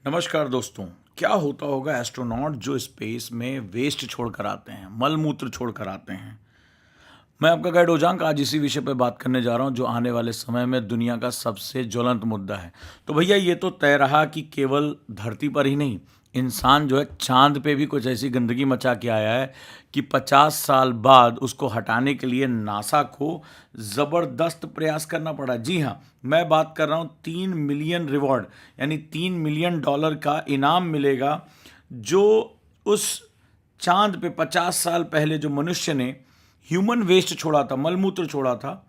नमस्कार दोस्तों। क्या होता होगा एस्ट्रोनॉट जो स्पेस में वेस्ट छोड़कर आते हैं, मल मूत्र छोड़कर आते हैं। मैं आपका गाइड ओजांक आज इसी विषय पे बात करने जा रहा हूँ जो आने वाले समय में दुनिया का सबसे ज्वलंत मुद्दा है। तो भैया ये तो तय रहा कि केवल धरती पर ही नहीं, इंसान जो है चांद पे भी कुछ ऐसी गंदगी मचा के आया है कि 50 साल बाद उसको हटाने के लिए नासा को ज़बरदस्त प्रयास करना पड़ा। जी हाँ, मैं बात कर रहा हूँ 3 मिलियन रिवॉर्ड यानी $3 मिलियन का इनाम मिलेगा जो उस चांद पे 50 साल पहले जो मनुष्य ने ह्यूमन वेस्ट छोड़ा था, मलमूत्र छोड़ा था,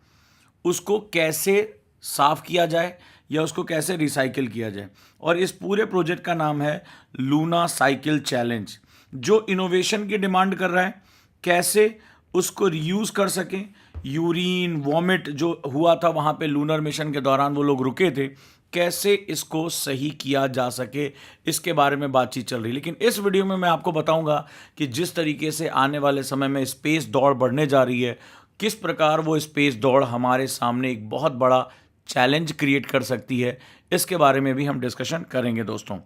उसको कैसे साफ किया जाए या उसको कैसे रिसाइकिल किया जाए। और इस पूरे प्रोजेक्ट का नाम है लूना साइकिल चैलेंज, जो इनोवेशन की डिमांड कर रहा है। कैसे उसको रीयूज़ कर सकें, यूरिन वॉमिट जो हुआ था वहाँ पे लूनर मिशन के दौरान वो लोग रुके थे, कैसे इसको सही किया जा सके, इसके बारे में बातचीत चल रही। लेकिन इस वीडियो में मैं आपको बताऊंगा कि जिस तरीके से आने वाले समय में स्पेस दौड़ बढ़ने जा रही है, किस प्रकार वो स्पेस दौड़ हमारे सामने एक बहुत बड़ा चैलेंज क्रिएट कर सकती है, इसके बारे में भी हम डिस्कशन करेंगे दोस्तों।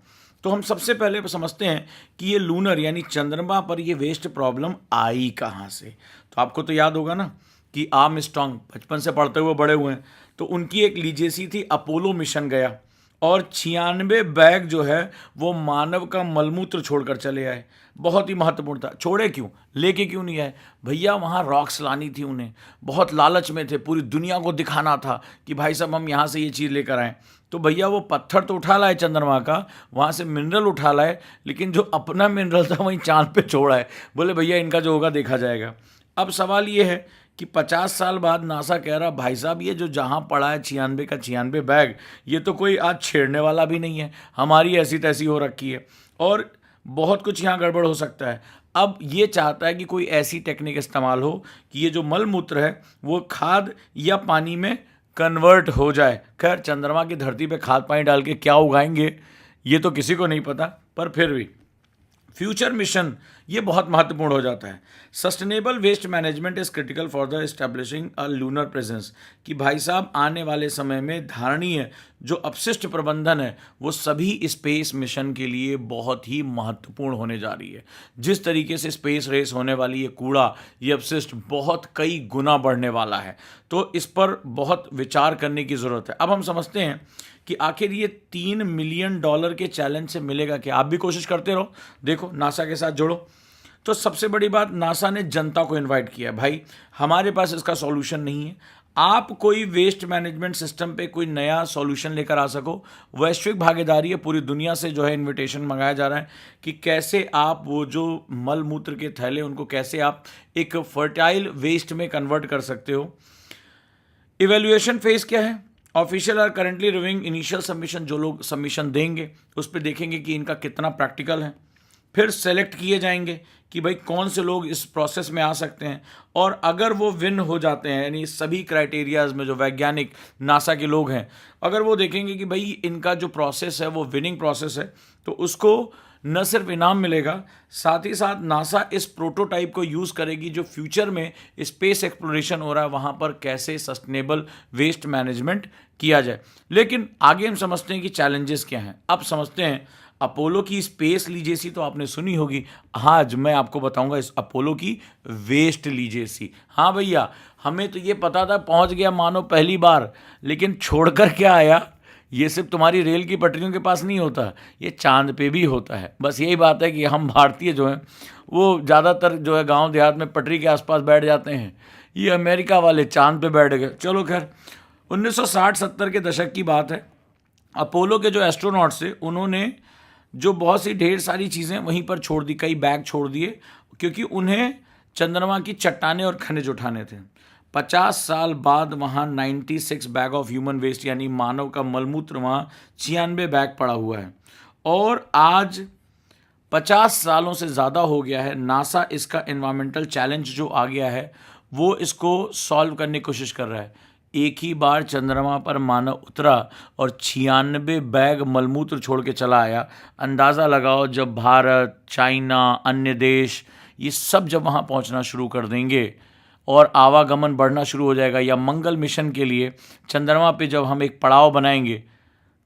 तो हम सबसे पहले समझते हैं कि ये लूनर यानी चंद्रमा पर ये वेस्ट प्रॉब्लम आई कहाँ से। तो आपको तो याद होगा ना कि आर्मस्ट्रांग बचपन से पढ़ते हुए बड़े हुए हैं, तो उनकी एक लीजेसी थी, अपोलो मिशन गया और 96 बैग जो है वो मानव का मलमूत्र छोड़कर चले आए। बहुत ही महत्वपूर्ण था। छोड़े क्यों, लेके क्यों नहीं आए भैया? वहाँ रॉक्स लानी थी उन्हें, बहुत लालच में थे, पूरी दुनिया को दिखाना था कि भाई साहब हम यहाँ से ये चीज़ लेकर आए। तो भैया वो पत्थर तो उठा लाए चंद्रमा का, वहाँ से मिनरल उठा लाए, लेकिन जो अपना मिनरल था वहीं चांद पे छोड़ा है। बोले भैया इनका जो होगा देखा जाएगा। अब सवाल ये है कि 50 साल बाद नासा कह रहा भाई साहब ये जो जहाँ पड़ा है 96 का 96 बैग, ये तो कोई आज छेड़ने वाला भी नहीं है, हमारी ऐसी तैसी हो रखी है और बहुत कुछ यहाँ गड़बड़ हो सकता है। अब ये चाहता है कि कोई ऐसी टेक्निक इस्तेमाल हो कि ये जो मल मूत्र है वो खाद या पानी में कन्वर्ट हो जाए। खैर चंद्रमा की धरती पे खाद पानी डाल के क्या उगाएंगे ये तो किसी को नहीं पता, पर फिर भी फ्यूचर मिशन ये बहुत महत्वपूर्ण हो जाता है। Sustainable waste management is critical for the establishing a lunar presence, कि भाई साहब आने वाले समय में धारणीय जो अपशिष्ट प्रबंधन है वो सभी स्पेस मिशन के लिए बहुत ही महत्वपूर्ण होने जा रही है। जिस तरीके से स्पेस रेस होने वाली, ये कूड़ा, ये अपशिष्ट बहुत कई गुना बढ़ने वाला है, तो इस पर बहुत विचार करने की ज़रूरत है। अब हम समझते हैं कि आखिर ये $3 मिलियन के चैलेंज से मिलेगा क्या। आप भी कोशिश करते रहो, देखो नासा के साथ जुड़ो। तो सबसे बड़ी बात, नासा ने जनता को इनवाइट किया, भाई हमारे पास इसका सॉल्यूशन नहीं है, आप कोई वेस्ट मैनेजमेंट सिस्टम पे कोई नया सॉल्यूशन लेकर आ सको। वैश्विक भागीदारी है, पूरी दुनिया से जो है इनविटेशन मंगाया जा रहा है कि कैसे आप वो जो मल मूत्र के थैले उनको कैसे आप एक फर्टाइल वेस्ट में कन्वर्ट कर सकते हो। इवेल्युएशन फेज क्या है? Official are currently reviewing initial submission, जो लोग सबमिशन देंगे उस पर देखेंगे कि इनका कितना प्रैक्टिकल है। फिर सेलेक्ट किए जाएंगे कि भाई कौन से लोग इस प्रोसेस में आ सकते हैं, और अगर वो विन हो जाते हैं, यानी सभी क्राइटेरियाज में जो वैज्ञानिक नासा के लोग हैं, अगर वो देखेंगे कि भाई इनका जो प्रोसेस है वो विनिंग प्रोसेस है, तो उसको न सिर्फ इनाम मिलेगा, साथ ही साथ नासा इस प्रोटोटाइप को यूज़ करेगी जो फ्यूचर में स्पेस एक्सप्लोरेशन हो रहा है वहाँ पर कैसे सस्टेनेबल वेस्ट मैनेजमेंट किया जाए। लेकिन आगे हम समझते हैं कि चैलेंजेस क्या हैं। अब समझते हैं अपोलो की स्पेस लीजेसी तो आपने सुनी होगी, आज मैं आपको बताऊंगा इस अपोलो की वेस्ट लीजेसी। हाँ भैया, हमें तो ये पता था पहुंच गया मानो पहली बार, लेकिन छोड़कर क्या आया, ये सिर्फ तुम्हारी रेल की पटरियों के पास नहीं होता, ये चांद पे भी होता है। बस यही बात है कि हम भारतीय जो हैं वो ज़्यादातर जो है गांव देहात में पटरी के आसपास बैठ जाते हैं, ये अमेरिका वाले चांद पे बैठ गए। चलो खैर, 1960-70 के दशक की बात है। अपोलो के जो एस्ट्रोनॉट्स थे उन्होंने जो बहुत सी ढेर सारी चीज़ें वहीं पर छोड़ दी, कई बैग छोड़ दिए, क्योंकि उन्हें चंद्रमा की चट्टानें और खनिज उठाने थे। 50 साल बाद वहाँ 96 बैग ऑफ ह्यूमन वेस्ट यानी मानव का मलमूत्र वहाँ 96 बैग पड़ा हुआ है। और आज 50 सालों से ज़्यादा हो गया है, नासा इसका एनवायरमेंटल चैलेंज जो आ गया है वो इसको सॉल्व करने की कोशिश कर रहा है। एक ही बार चंद्रमा पर मानव उतरा और 96 बैग मलमूत्र छोड़ के चला आया। अंदाज़ा लगाओ जब भारत, चाइना, अन्य देश ये सब जब वहाँ पहुँचना शुरू कर देंगे और आवागमन बढ़ना शुरू हो जाएगा, या मंगल मिशन के लिए चंद्रमा पे जब हम एक पड़ाव बनाएंगे,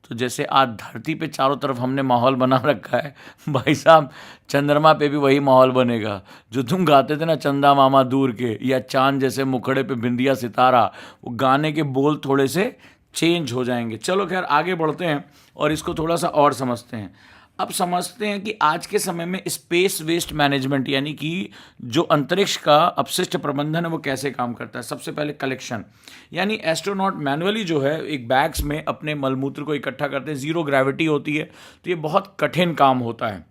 तो जैसे आज धरती पे चारों तरफ हमने माहौल बना रखा है, भाई साहब चंद्रमा पे भी वही माहौल बनेगा। जो तुम गाते थे ना, चंदा मामा दूर के, या चांद जैसे मुखड़े पे बिंदिया सितारा, वो गाने के बोल थोड़े से चेंज हो जाएंगे। चलो खैर आगे बढ़ते हैं और इसको थोड़ा सा और समझते हैं। अब समझते हैं कि आज के समय में स्पेस वेस्ट मैनेजमेंट यानी कि जो अंतरिक्ष का अपशिष्ट प्रबंधन है वो कैसे काम करता है। सबसे पहले कलेक्शन, यानी एस्ट्रोनॉट मैनुअली जो है एक बैग्स में अपने मलमूत्र को इकट्ठा करते हैं। ज़ीरो ग्रेविटी होती है तो ये बहुत कठिन काम होता है।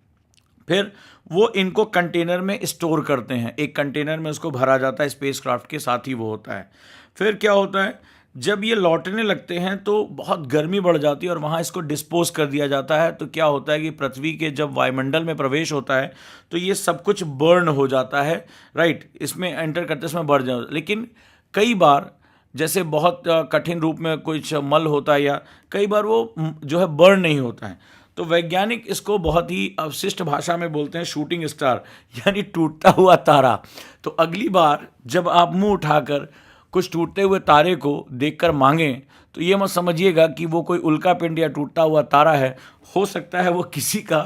फिर वो इनको कंटेनर में स्टोर करते हैं, एक कंटेनर में उसको भरा जाता है, स्पेसक्राफ्ट के साथ ही वो होता है। फिर क्या होता है, जब ये लौटने लगते हैं तो बहुत गर्मी बढ़ जाती है और वहाँ इसको डिस्पोज कर दिया जाता है। तो क्या होता है कि पृथ्वी के जब वायुमंडल में प्रवेश होता है तो ये सब कुछ बर्न हो जाता है, राइट, इसमें एंटर करते समय बढ़ जाता है। लेकिन कई बार जैसे बहुत कठिन रूप में कुछ मल होता है या कई बार वो जो है बर्न नहीं होता है, तो वैज्ञानिक इसको बहुत ही अवशिष्ट भाषा में बोलते हैं शूटिंग स्टार, यानी टूटता हुआ तारा। तो अगली बार जब आप मुंह उठाकर कुछ टूटते हुए तारे को देखकर मांगें तो ये मत समझिएगा कि वो कोई उल्का पिंड या टूटता हुआ तारा है। हो सकता है वो किसी का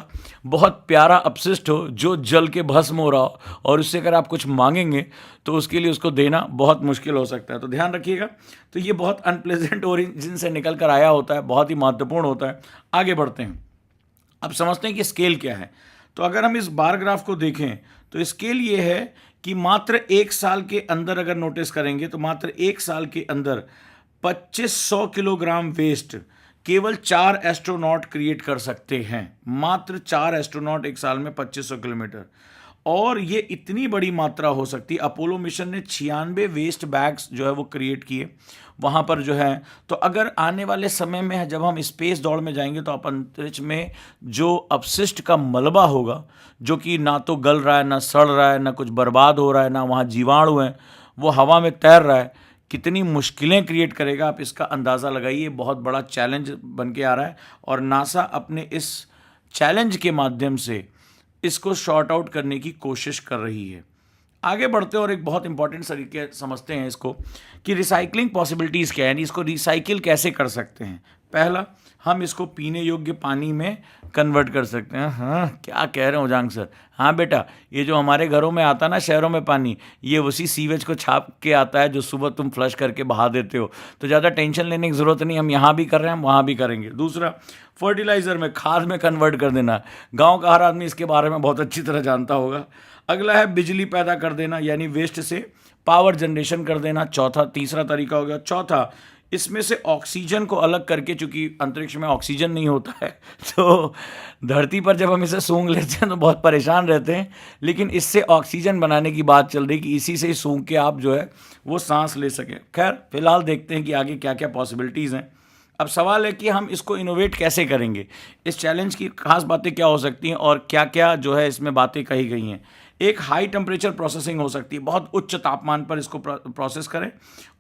बहुत प्यारा अपशिष्ट हो जो जल के भस्म हो रहा हो, और उससे अगर आप कुछ मांगेंगे तो उसके लिए उसको देना बहुत मुश्किल हो सकता है। तो ध्यान रखिएगा। तो ये बहुत अनप्लेजेंट ओरिजिन से निकल कर आया होता है, बहुत ही महत्वपूर्ण होता है। आगे बढ़ते हैं, अब समझते हैं कि स्केल क्या है। तो अगर हम इस बार ग्राफ को देखें तो स्केल ये है कि मात्र एक साल के अंदर अगर नोटिस करेंगे तो मात्र एक साल के अंदर 2500 किलोग्राम वेस्ट केवल 4 एस्ट्रोनॉट क्रिएट कर सकते हैं। मात्र 4 एस्ट्रोनॉट एक साल में 2500 किलोमीटर, और ये इतनी बड़ी मात्रा हो सकती है। अपोलो मिशन ने 96 वेस्ट बैग्स जो है वो क्रिएट किए वहाँ पर जो है। तो अगर आने वाले समय में जब हम स्पेस दौड़ में जाएंगे तो आप अंतरिक्ष में जो अपशिष्ट का मलबा होगा, जो कि ना तो गल रहा है, ना सड़ रहा है, ना कुछ बर्बाद हो रहा है, ना वहाँ जीवाणु हैं, वो हवा में तैर रहा है, कितनी मुश्किलें क्रिएट करेगा आप इसका अंदाज़ा लगाइए। बहुत बड़ा चैलेंज बन के आ रहा है और नासा अपने इस चैलेंज के माध्यम से इसको शॉर्ट आउट करने की कोशिश कर रही है। आगे बढ़ते हैं और एक बहुत इंपॉर्टेंट तरीके समझते हैं इसको कि रिसाइकलिंग पॉसिबिलिटीज़ क्या है, यानी इसको रिसाइकिल कैसे कर सकते हैं। पहला, हम इसको पीने योग्य पानी में कन्वर्ट कर सकते हैं। हाँ, क्या कह रहे हो जांग सर? हाँ बेटा, ये जो हमारे घरों में आता ना शहरों में पानी, ये उसी सीवेज को छाप के आता है जो सुबह तुम फ्लश करके बहा देते हो। तो ज़्यादा टेंशन लेने की ज़रूरत नहीं, हम यहाँ भी कर रहे हैं, हम वहाँ भी करेंगे। दूसरा, फर्टिलाइज़र में, खाद में कन्वर्ट कर देना। गाँव का हर आदमी इसके बारे में बहुत अच्छी तरह जानता होगा। अगला है बिजली पैदा कर देना, यानी वेस्ट से पावर जनरेशन कर देना। तीसरा तरीका हो गया। चौथा, इसमें से ऑक्सीजन को अलग करके, चूंकि अंतरिक्ष में ऑक्सीजन नहीं होता है तो धरती पर जब हम इसे सूंघ लेते हैं तो बहुत परेशान रहते हैं, लेकिन इससे ऑक्सीजन बनाने की बात चल रही कि इसी से ही सूंघ के आप जो है वो सांस ले सकें। खैर फिलहाल देखते हैं कि आगे क्या क्या पॉसिबिलिटीज़ हैं। अब सवाल है कि हम इसको इनोवेट कैसे करेंगे, इस चैलेंज की खास बातें क्या हो सकती हैं और क्या क्या जो है इसमें बातें कही गई हैं। एक हाई टेम्परेचर प्रोसेसिंग हो सकती है, बहुत उच्च तापमान पर इसको प्रोसेस करें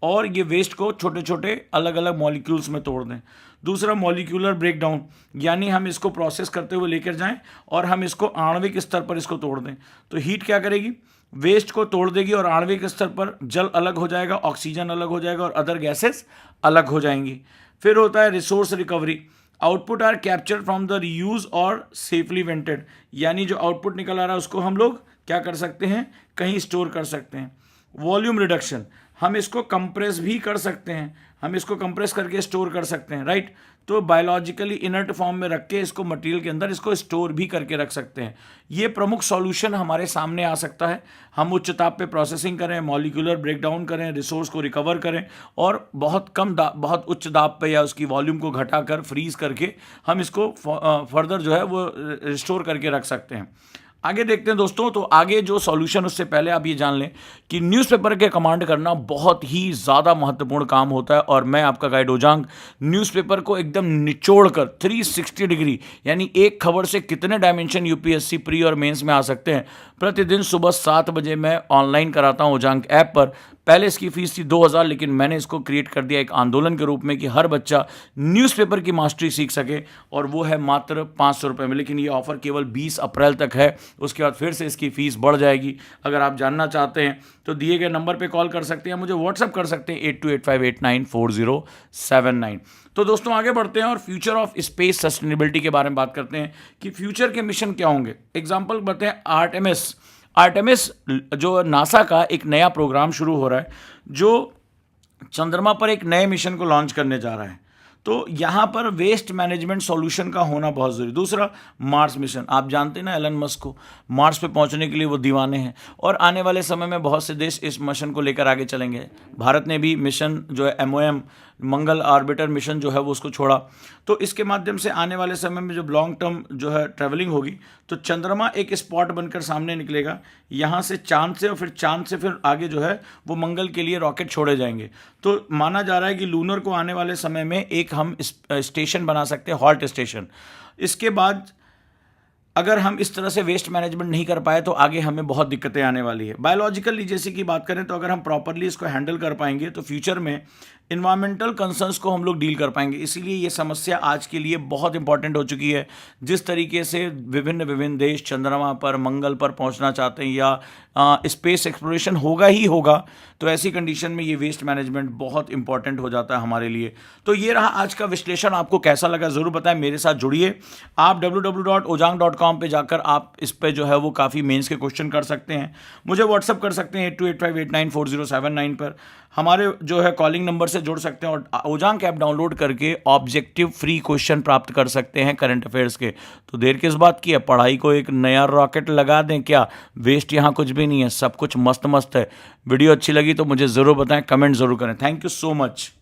और ये वेस्ट को छोटे छोटे अलग अलग मॉलिक्यूल्स में तोड़ दें। दूसरा, मॉलिक्यूलर ब्रेकडाउन, यानी हम इसको प्रोसेस करते हुए लेकर जाएं और हम इसको आणविक स्तर पर इसको तोड़ दें। तो हीट क्या करेगी, वेस्ट को तोड़ देगी और आणविक स्तर पर जल अलग हो जाएगा, ऑक्सीजन अलग हो जाएगा और अदर गैसेस अलग हो जाएंगी। फिर होता है resource recovery. Output are captured from the reuse और सेफली वेंटेड, यानी जो आउटपुट निकल आ रहा है उसको हम लोग क्या कर सकते हैं, कहीं स्टोर कर सकते हैं। वॉल्यूम रिडक्शन, हम इसको कंप्रेस भी कर सकते हैं, हम इसको कंप्रेस करके स्टोर कर सकते हैं, राइट। तो बायोलॉजिकली इनर्ट फॉर्म में रख के इसको मटेरियल के अंदर इसको स्टोर भी करके रख सकते हैं। ये प्रमुख सॉल्यूशन हमारे सामने आ सकता है। हम उच्च ताप पे प्रोसेसिंग करें, मॉलिक्यूलर ब्रेकडाउन करें, रिसोर्स को रिकवर करें और बहुत कम बहुत उच्च दाब पे या उसकी वॉल्यूम को घटाकर फ्रीज करके हम इसको फर्दर जो है वो रिस्टोर करके रख सकते हैं। आगे देखते हैं दोस्तों। तो आगे जो सॉल्यूशन, उससे पहले आप ये जान लें कि न्यूज़पेपर के कमांड करना बहुत ही ज़्यादा महत्वपूर्ण काम होता है और मैं आपका गाइड ओजांग न्यूज़पेपर को एकदम निचोड़ कर 360 डिग्री, यानी एक खबर से कितने डायमेंशन यूपीएससी प्री और मेंस में आ सकते हैं, प्रतिदिन सुबह 7 बजे मैं ऑनलाइन कराता हूँ ओजांग ऐप पर। पहले इसकी फ़ीस थी 2,000, लेकिन मैंने इसको क्रिएट कर दिया एक आंदोलन के रूप में कि हर बच्चा न्यूज़पेपर की मास्टरी सीख सके, और वो है मात्र 500 रुपये में। लेकिन ये ऑफ़र केवल 20 अप्रैल तक है, उसके बाद फिर से इसकी फ़ीस बढ़ जाएगी। अगर आप जानना चाहते हैं तो दिए गए नंबर पे कॉल कर सकते हैं, मुझे व्हाट्सअप कर सकते हैं 8285894079। तो दोस्तों आगे बढ़ते हैं और फ्यूचर ऑफ स्पेस सस्टेनेबिलिटी के बारे में बात करते हैं कि फ्यूचर के मिशन क्या होंगे। एग्जाम्पल बताते हैं, आर्टेमिस जो नासा का एक नया प्रोग्राम शुरू हो रहा है, जो चंद्रमा पर एक नए मिशन को लॉन्च करने जा रहा है। तो यहाँ पर वेस्ट मैनेजमेंट सॉल्यूशन का होना बहुत ज़रूरी। दूसरा, मार्स मिशन, आप जानते हैं ना एलन मस्क को, मार्स पे पहुँचने के लिए वो दीवाने हैं, और आने वाले समय में बहुत से देश इस मिशन को लेकर आगे चलेंगे। भारत ने भी मिशन जो है MOM मंगल ऑर्बिटर मिशन जो है वो उसको छोड़ा। तो इसके माध्यम से आने वाले समय में जब लॉन्ग टर्म जो है ट्रैवलिंग होगी, तो चंद्रमा एक स्पॉट बनकर सामने निकलेगा। यहाँ से चांद से, और फिर चांद से फिर आगे जो है वो मंगल के लिए रॉकेट छोड़े जाएंगे। तो माना जा रहा है कि लूनर को आने वाले समय में एक हम स्टेशन बना सकते हैं, हॉल्ट स्टेशन। इसके बाद अगर हम इस तरह से वेस्ट मैनेजमेंट नहीं कर पाए तो आगे हमें बहुत दिक्कतें आने वाली है। बायोलॉजिकल लीजेसी की बात करें तो अगर हम प्रॉपरली इसको हैंडल कर पाएंगे तो फ्यूचर में इन्वायरमेंटल कंसर्न्स को हम लोग डील कर पाएंगे। इसीलिए ये समस्या आज के लिए बहुत इंपॉर्टेंट हो चुकी है। जिस तरीके से विभिन्न देश चंद्रमा पर, मंगल पर पहुंचना चाहते हैं, या स्पेस एक्सप्लोरेशन होगा ही होगा, तो ऐसी कंडीशन में ये वेस्ट मैनेजमेंट बहुत इंपॉर्टेंट हो जाता है हमारे लिए। तो ये रहा आज का विश्लेषण। आपको कैसा लगा ज़रूर बताएं, मेरे साथ जुड़िए। आप www.ojang.com पे जाकर आप इस पे जो है वो काफ़ी मेंस के क्वेश्चन कर सकते हैं। मुझे व्हाट्सअप कर सकते हैं 8285894079 पर। हमारे जो है कॉलिंग नंबर से जुड़ सकते हैं, और ओजांग ऐप डाउनलोड करके ऑब्जेक्टिव फ्री क्वेश्चन प्राप्त कर सकते हैं करंट अफेयर्स के। तो देर किस बात की है, पढ़ाई को एक नया रॉकेट लगा दें। क्या वेस्ट यहाँ कुछ भी नहीं है, सब कुछ मस्त मस्त है। वीडियो अच्छी लगी तो मुझे ज़रूर बताएं, कमेंट ज़रूर करें। Thank you so much.